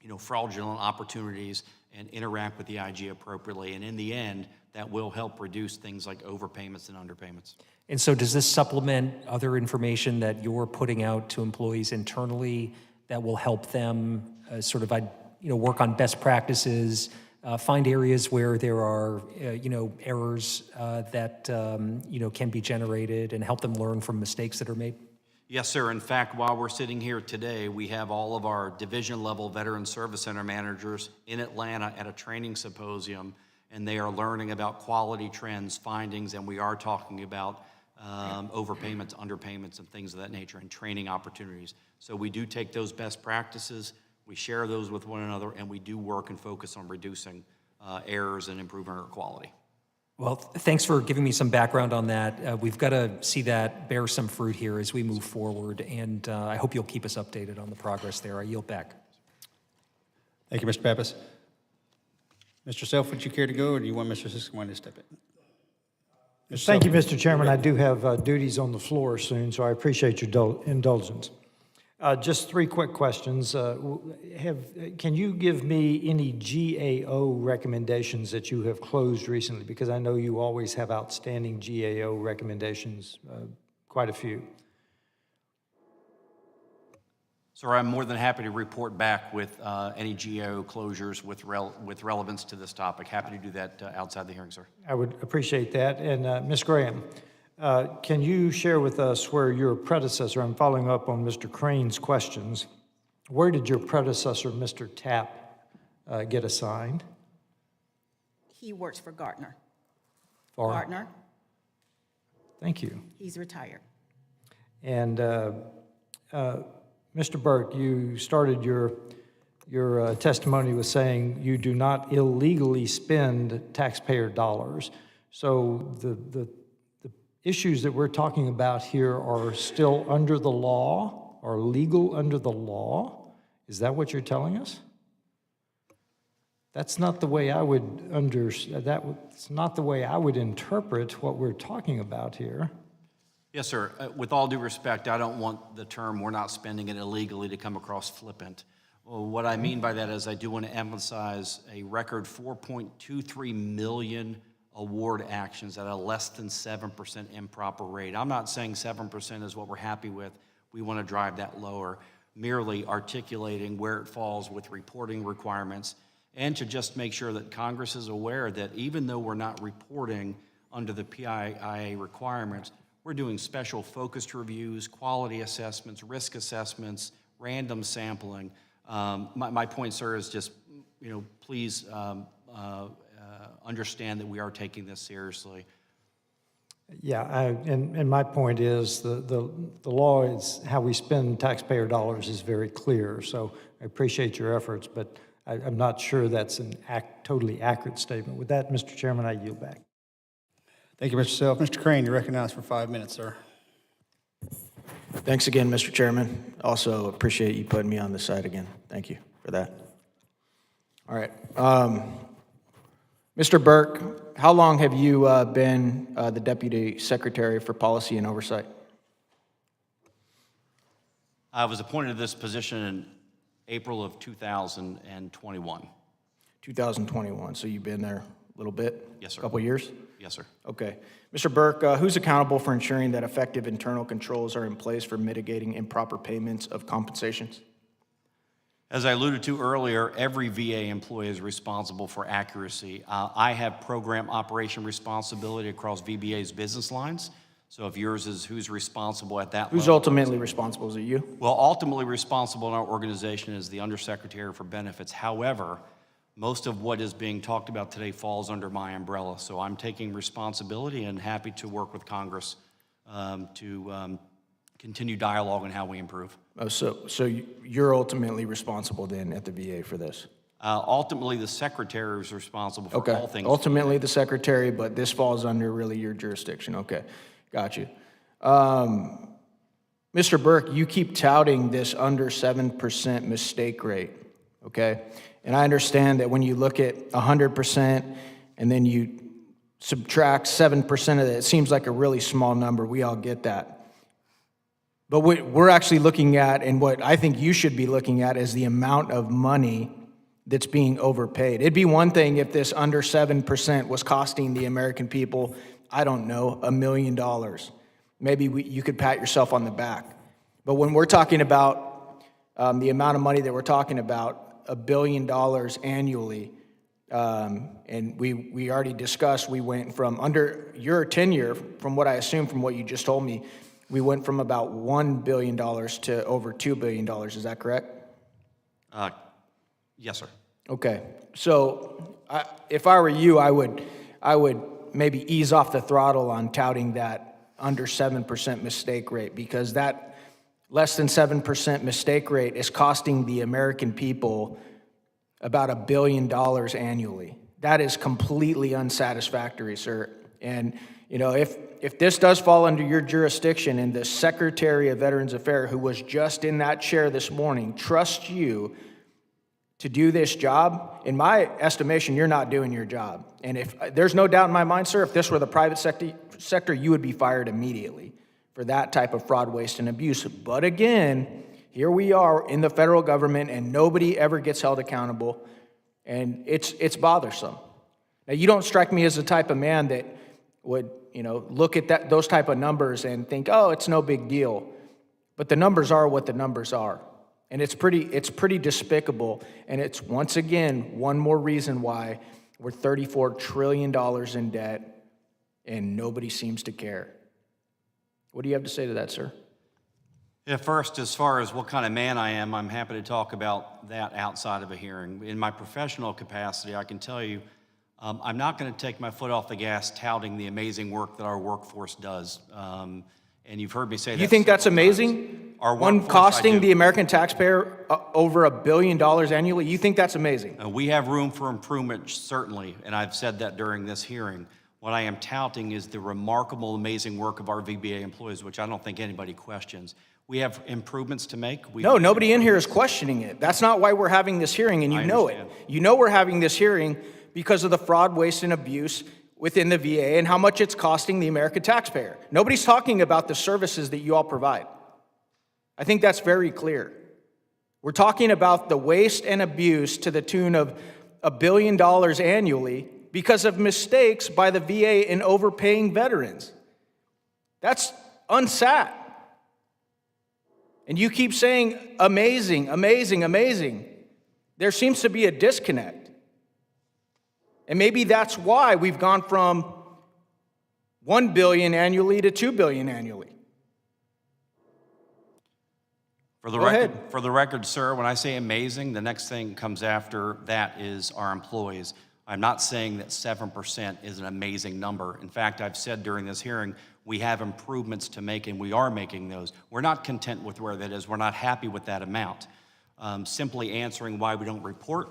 you know, fraudulent opportunities and interact with the IG appropriately. And in the end, that will help reduce things like overpayments and underpayments. And so does this supplement other information that you're putting out to employees internally that will help them work on best practices, find areas where there are, errors that, can be generated and help them learn from mistakes that are made? Yes, sir. In fact, while we're sitting here today, we have all of our division-level Veteran Service Center managers in Atlanta at a training symposium, and they are learning about quality trends, findings, and we are talking about overpayments, underpayments, and things of that nature, and training opportunities. So we do take those best practices, we share those with one another, and we do work and focus on reducing errors and improving our quality. Well, thanks for giving me some background on that. We've got to see that bear some fruit here as we move forward, and I hope you'll keep us updated on the progress there. I yield back. Thank you, Mr. Pappas. Mr. Self, would you care to go, or do you want Mr. Siskowine to step in? Thank you, Mr. Chairman. I do have duties on the floor soon, so I appreciate your indulgence. Just three quick questions. Can you give me any GAO recommendations that you have closed recently? Because I know you always have outstanding GAO recommendations, quite a few. So I'm more than happy to report back with any GAO closures with relevance to this topic. Happy to do that outside the hearing, sir. I would appreciate that. And Ms. Graham, can you share with us where your predecessor, I'm following up on Mr. Crane's questions, where did your predecessor, Mr. Tapp, get assigned? He works for Gartner. For? Gartner. Thank you. He's retired. And Mr. Burke, you started your testimony with saying you do not illegally spend taxpayer dollars. So the issues that we're talking about here are still under the law, are legal under the law? Is that what you're telling us? That's not the way I would that's not the way I would interpret what we're talking about here. Yes, sir. With all due respect, I don't want the term "we're not spending it illegally" to come across flippant. Well, what I mean by that is I do want to emphasize a record 4.23 million award actions at a less than 7% improper rate. I'm not saying 7% is what we're happy with. We want to drive that lower, merely articulating where it falls with reporting requirements, and to just make sure that Congress is aware that even though we're not reporting under the PIIA requirements, we're doing special focused reviews, quality assessments, risk assessments, random sampling. My point, sir, is just, please understand that we are taking this seriously. Yeah, and my point is the law is how we spend taxpayer dollars is very clear. So I appreciate your efforts, but I'm not sure that's an totally accurate statement. With that, Mr. Chairman, I yield back. Thank you, Mr. Self. Mr. Crane, you're recognized for 5 minutes, sir. Thanks again, Mr. Chairman. Also appreciate you putting me on the side again. Thank you for that. All right. Mr. Burke, how long have you been the Deputy Secretary for Policy and Oversight? I was appointed to this position in April of 2021. 2021, so you've been there a little bit? Yes, sir. A couple years? Yes, sir. Okay. Mr. Burke, who's accountable for ensuring that effective internal controls are in place for mitigating improper payments of compensations? As I alluded to earlier, every VA employee is responsible for accuracy. I have program operation responsibility across VBA's business lines. So if yours is who's responsible at that level. Who's ultimately responsible? Is it you? Well, ultimately responsible in our organization is the Undersecretary for Benefits. However, most of what is being talked about today falls under my umbrella. So I'm taking responsibility and happy to work with Congress to continue dialogue on how we improve. Oh, so you're ultimately responsible then at the VA for this? Ultimately, the Secretary is responsible for all things. Ultimately the Secretary, but this falls under really your jurisdiction. Okay, got you. Mr. Burke, you keep touting this under 7% mistake rate, okay? And I understand that when you look at 100% and then you subtract 7% of it, it seems like a really small number. We all get that. But what we're actually looking at, and what I think you should be looking at, is the amount of money that's being overpaid. It'd be one thing if this under 7% was costing the American people, I don't know, $1 million. Maybe you could pat yourself on the back. But when we're talking about the amount of money that we're talking about, $1 billion annually, and we already discussed, we went from under your tenure, from what I assume from what you just told me, we went from about $1 billion to over $2 billion. Is that correct? Yes, sir. Okay. So if I were you, I would maybe ease off the throttle on touting that under 7% mistake rate, because that less than 7% mistake rate is costing the American people about $1 billion annually. That is completely unsatisfactory, sir. And, if this does fall under your jurisdiction and the Secretary of Veterans Affairs, who was just in that chair this morning, trusts you to do this job, in my estimation, you're not doing your job. And if there's no doubt in my mind, sir, if this were the private sector, you would be fired immediately for that type of fraud, waste, and abuse. But again, here we are in the federal government, and nobody ever gets held accountable, and it's bothersome. Now, you don't strike me as the type of man that would, look at those type of numbers and think, oh, it's no big deal. But the numbers are what the numbers are. And it's pretty despicable. And it's, once again, one more reason why we're $34 trillion in debt and nobody seems to care. What do you have to say to that, sir? Yeah, first, as far as what kind of man I am, I'm happy to talk about that outside of a hearing. In my professional capacity, I can tell you I'm not going to take my foot off the gas touting the amazing work that our workforce does. And you've heard me say that. You think that's several times. amazing? Our One workforce, I costing do. the American taxpayer over $1 billion annually? You think that's amazing? We have room for improvement, certainly, and I've said that during this hearing. What I am touting is the remarkable, amazing work of our VBA employees, which I don't think anybody questions. We have improvements to make. No, nobody in here is questioning it. That's not why we're having this hearing, and you I know it. understand. You know we're having this hearing because of the fraud, waste, and abuse within the VA and how much it's costing the American taxpayer. Nobody's talking about the services that you all provide. I think that's very clear. We're talking about the waste and abuse to the tune of $1 billion annually because of mistakes by the VA in overpaying veterans. That's unsat. And you keep saying amazing, amazing, amazing. There seems to be a disconnect. And maybe that's why we've gone from $1 billion annually to $2 billion annually. For the Go record, ahead. for the record, sir, when I say amazing, the next thing comes after that is our employees. I'm not saying that 7% is an amazing number. In fact, I've said during this hearing, we have improvements to make, and we are making those. We're not content with where that is. We're not happy with that amount. Simply answering why we don't report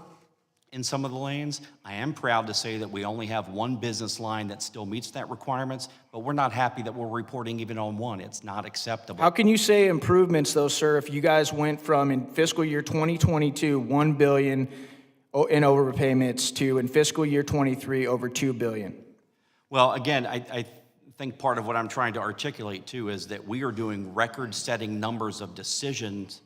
in some of the lanes, I am proud to say that we only have one business line that still meets that requirements, but we're not happy that we're reporting even on one. It's not acceptable. How can you say improvements, though, sir, if you guys went from in fiscal year 2022, $1 billion in overpayments to in fiscal year 23, over $2 billion? Well, again, I think part of what I'm trying to articulate, too, is that we are doing record-setting numbers of decisions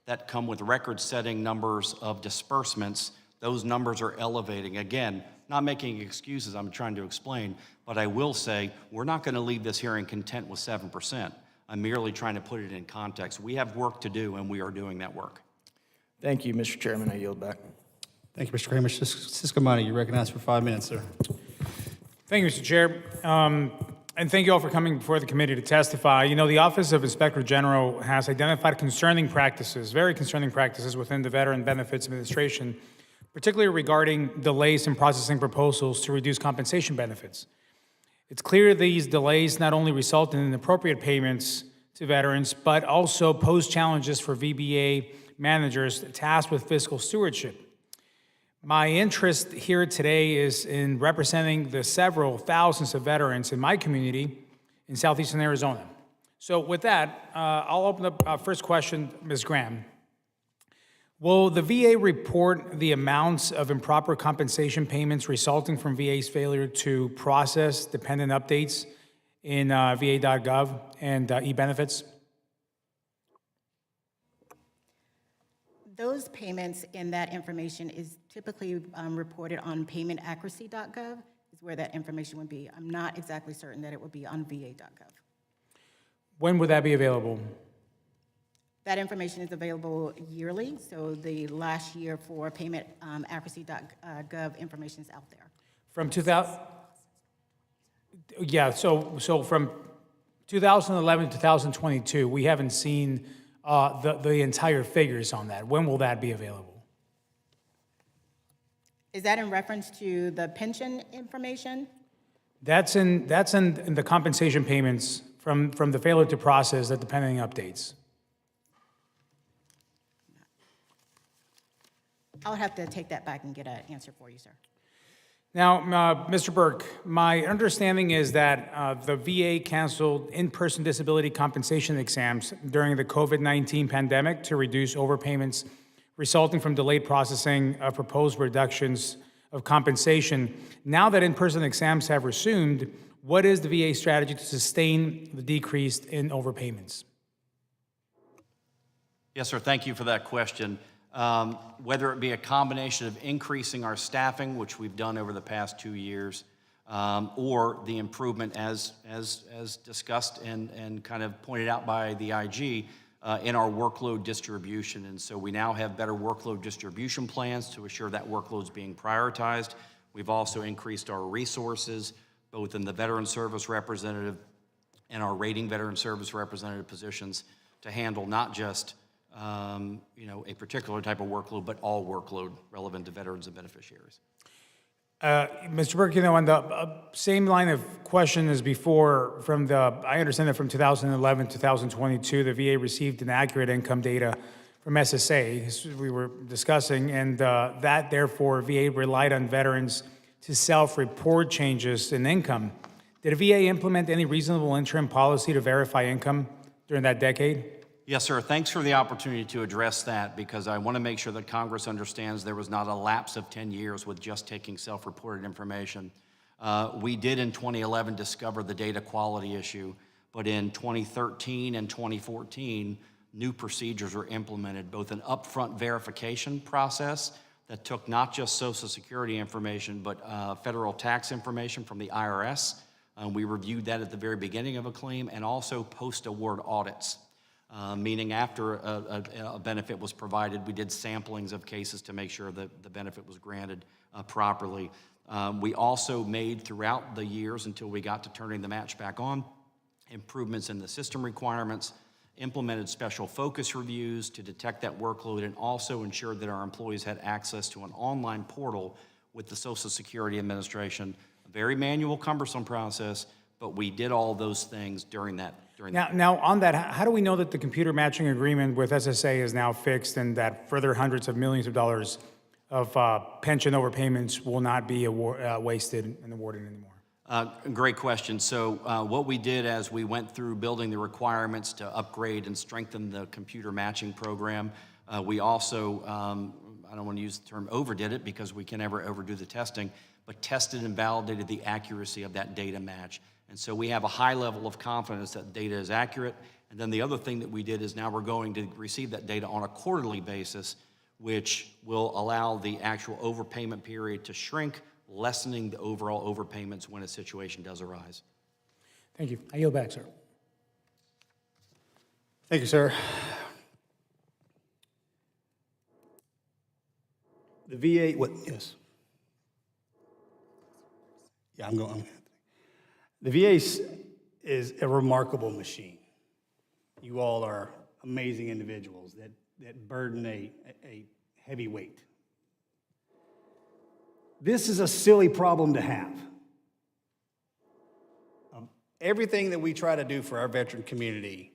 that come with record-setting numbers of disbursements. Those numbers are elevating. Again, not making excuses, I'm trying to explain, but I will say we're not going to leave this hearing content with 7%. I'm merely trying to put it in context. We have work to do, and we are doing that work. Thank you, Mr. Chairman. I yield back. Thank you, Mr. Kramer. Subcommittee, you're recognized for 5 minutes, sir. Thank you, Mr. Chair. And thank you all for coming before the committee to testify. You know, the Office of Inspector General has identified concerning practices, very concerning practices within the Veteran Benefits Administration, particularly regarding delays in processing proposals to reduce compensation benefits. It's clear these delays not only result in inappropriate payments to veterans, but also pose challenges for VBA managers tasked with fiscal stewardship. My interest here today is in representing the several thousands of veterans in my community in southeastern Arizona. So with that, I'll open up our first question, Ms. Graham. Will the VA report the amounts of improper compensation payments resulting from VA's failure to process dependent updates in va.gov and e-benefits? Those payments and that information is typically reported on payment.accuracy.gov is where that information would be. I'm not exactly certain that it would be on va.gov. When would that be available? That information is available yearly, so the last year for payment.accuracy.gov information is out there. From 2000? Yeah, so from 2011 to 2022, we haven't seen the entire figures on that. When will that be available? Is that in reference to the pension information? That's in the compensation payments from the failure to process the dependent updates. I'll have to take that back and get an answer for you, sir. Now, Mr. Burke, my understanding is that the VA canceled in-person disability compensation exams during the COVID-19 pandemic to reduce overpayments resulting from delayed processing of proposed reductions of compensation. Now that in-person exams have resumed, what is the VA strategy to sustain the decrease in overpayments? Yes, sir. Thank you for that question. Whether it be a combination of increasing our staffing, which we've done over the past 2 years, or the improvement as discussed and kind of pointed out by the IG in our workload distribution. And so we now have better workload distribution plans to assure that workload is being prioritized. We've also increased our resources, both in the Veteran Service Representative and our Rating Veteran Service Representative positions to handle not just a particular type of workload, but all workload relevant to veterans and beneficiaries. Mr. Burke, on the same line of question as before, I understand that from 2011 to 2022, the VA received inaccurate income data from SSA, as we were discussing, and that therefore VA relied on veterans to self-report changes in income. Did VA implement any reasonable interim policy to verify income during that decade? Yes, sir. Thanks for the opportunity to address that, because I want to make sure that Congress understands there was not a lapse of 10 years with just taking self-reported information. We did in 2011 discover the data quality issue, but in 2013 and 2014, new procedures were implemented, both an upfront verification process that took not just Social Security information, but federal tax information from the IRS. We reviewed that at the very beginning of a claim, and also post-award audits. Meaning after a benefit was provided, we did samplings of cases to make sure that the benefit was granted properly. We also made, throughout the years until we got to turning the match back on, improvements in the system requirements, implemented special focus reviews to detect that workload, and also ensured that our employees had access to an online portal with the Social Security Administration. A very manual, cumbersome process, but we did all those things during that. Now, on that, how do we know that the computer matching agreement with SSA is now fixed and that further hundreds of millions of dollars of pension overpayments will not be wasted and awarded anymore? Great question. So what we did as we went through building the requirements to upgrade and strengthen the computer matching program, we also, I don't want to use the term overdid it because we can never overdo the testing, but tested and validated the accuracy of that data match. And so we have a high level of confidence that data is accurate. And then the other thing that we did is now we're going to receive that data on a quarterly basis, which will allow the actual overpayment period to shrink, lessening the overall overpayments when a situation does arise. Thank you. I yield back, sir. Thank you, sir. The VA, what, yes. Yeah, I'm going. The VA is a remarkable machine. You all are amazing individuals that burden a heavy weight. This is a silly problem to have. Everything that we try to do for our veteran community,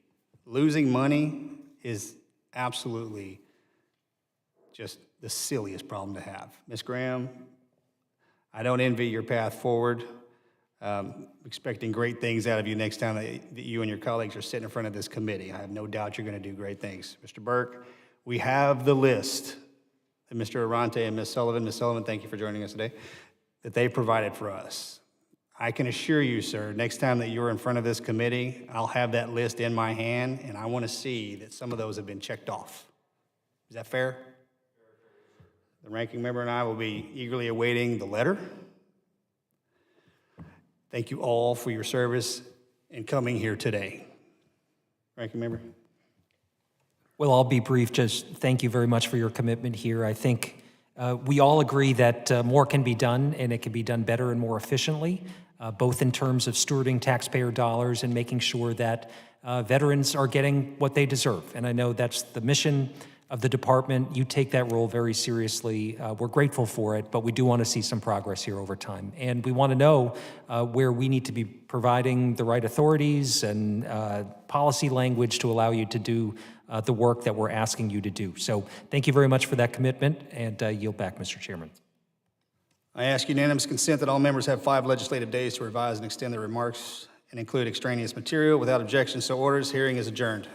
losing money is absolutely just the silliest problem to have. Ms. Graham, I don't envy your path forward. Expecting great things out of you next time that you and your colleagues are sitting in front of this committee. I have no doubt you're going to do great things. Mr. Burke, we have the list that Mr. Arante and Ms. Sullivan, thank you for joining us today, that they provided for us. I can assure you, sir, next time that you're in front of this committee, I'll have that list in my hand, and I want to see that some of those have been checked off. Is that fair? The ranking member and I will be eagerly awaiting the letter. Thank you all for your service in coming here today. Ranking member? Well, I'll be brief. Just thank you very much for your commitment here. I think we all agree that more can be done, and it can be done better and more efficiently, both in terms of stewarding taxpayer dollars and making sure that veterans are getting what they deserve. And I know that's the mission of the department. You take that role very seriously. We're grateful for it, but we do want to see some progress here over time. And we want to know where we need to be providing the right authorities and policy language to allow you to do the work that we're asking you to do. So thank you very much for that commitment, and yield back, Mr. Chairman. I ask unanimous consent that all members have 5 legislative days to revise and extend their remarks and include extraneous material. Without objection, so orders. Hearing is adjourned.